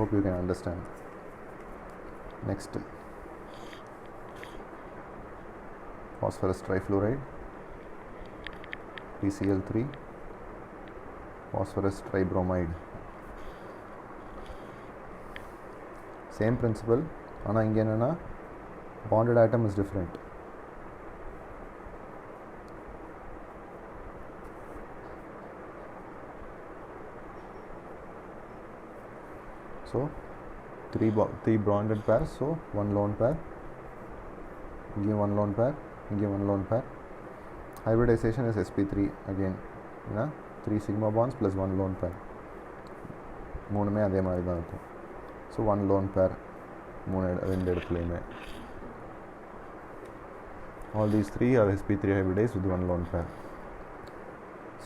hope you can understand. Next, phosphorus trifluoride, PCl3, phosphorus tribromide. Same principle, ஆனால் இங்கே என்னென்னா bonded atom is different. So three bonded pairs, so one lone pair, give one lone pair, give one lone pair. Hybridization is sp3 again, 3 sigma bonds plus one lone pair, மூணுமே அதே மாதிரி தான் இருக்கும். So one lone pair ரெண்டு இடத்துலையுமே. All these three are sp3 hybridized with one lone pair.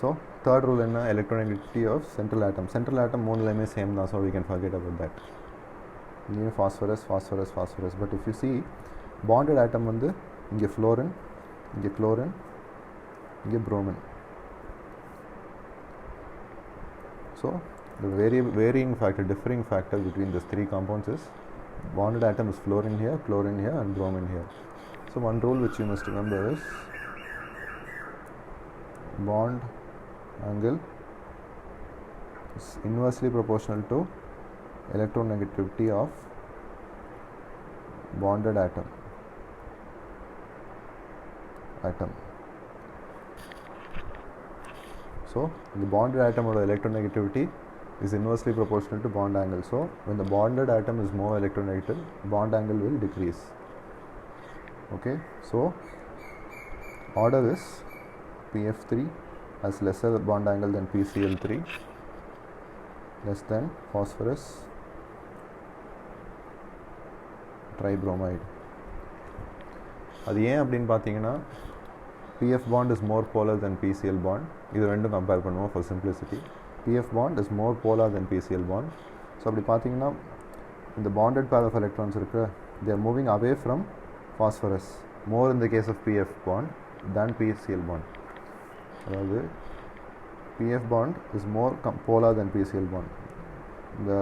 So third rule என்ன, electronegativity of central atom. Central atom மூணுலையுமே same தான், so we can forget about that. இங்கே phosphorus, but if you see bonded atom வந்து இங்கே fluorine, இங்கே chlorine, இங்கே bromine. So the differing factor between these three compounds is bonded atom is fluorine here, chlorine here and bromine here. So one rule which you must remember is bond angle is inversely proportional to electronegativity of bonded atom. So the bonded atom or electronegativity is inversely proportional to bond angle. So when the bonded atom is more electronegative, bond angle will decrease. Okay, so order is PF3 has lesser bond angle than PCl3, less than phosphorus tribromide. அது ஏன் அப்படின்னு பார்த்தீங்கன்னா PF bond is more polar than PCl bond. இது ரெண்டும் compare பண்ணுவோம் for simplicity. PF bond is more polar than PCl bond. So அப்படி பார்த்தீங்கன்னா இந்த bonded pair of electrons இருக்கு, they are moving away from phosphorus more in the case of PF bond than PCl bond. அதாவது PF bond is more polar than PCl bond. இந்த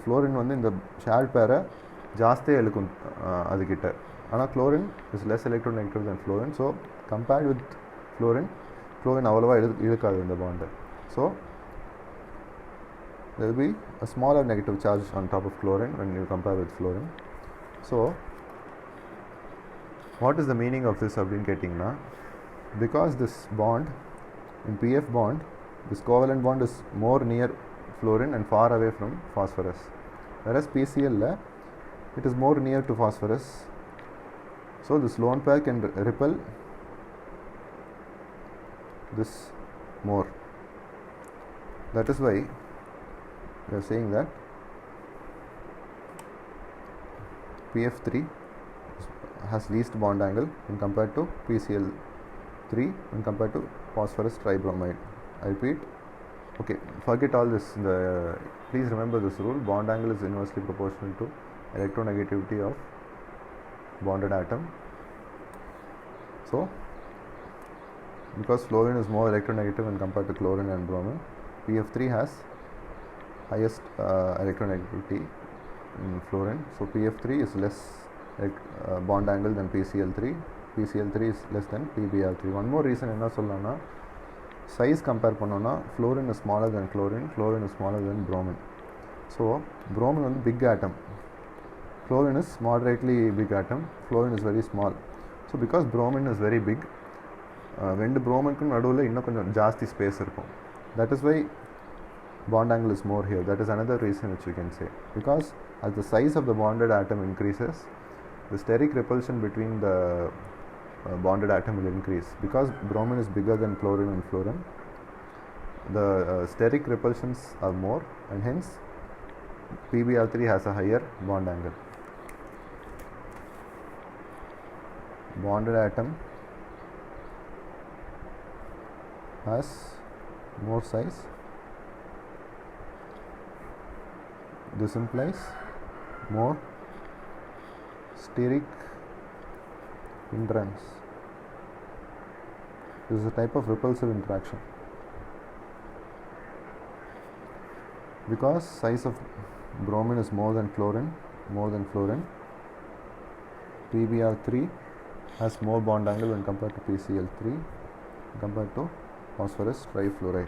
fluorine வந்து இந்த shared pair ஜாஸ்தியாக இழுக்கும் அதுக்கிட்ட, ஆனால் chlorine is less electronegative than fluorine. So compared with fluorine அவ்வளோவா இழுக்காது இந்த bond. So there will be a smaller negative charge on top of chlorine when you compare with fluorine. So what is the meaning of this அப்படின்னு கேட்டிங்கன்னா, because this bond in PF bond, this covalent bond is more near fluorine and far away from phosphorus, whereas PCl it is more near to phosphorus. So this lone pair can repel this more. That is why we are saying that PF3 has least bond angle when compared to PCl3 when compared to phosphorus tribromide. I repeat, okay, forget all this. Please remember this rule: bond angle is inversely proportional to electronegativity of bonded atom. So because fluorine is more electronegative when compared to chlorine and bromine, PF3 has highest electronegativity in fluorine. So PF3 is less bond angle than PCl3. PCl3 is less than PBr3. One more reason என்ன சொல்லலாம்னா, size compare பண்ணோம்னா fluorine is smaller than chlorine, chlorine is smaller than bromine. So bromine வந்து big atom, chlorine is moderately big atom, fluorine is very small. So because bromine is very big, ரெண்டு bromine நடுவில் இன்னும் கொஞ்சம் ஜாஸ்தி space இருக்கும். That is why bond angle is more here. That is another reason which you can say, because as the size of the bonded atom increases, the steric repulsion between the bonded atom will increase. Because bromine is bigger than chlorine and fluorine, the steric repulsions are more, and hence PBr3 has a higher bond angle. Bonded atom has more size. This implies more steric hindrance. This is a type of repulsive interaction. Because size of bromine is more than fluorine. PBr3 has more bond angle when compared to PCl3 compared to phosphorus trifluoride.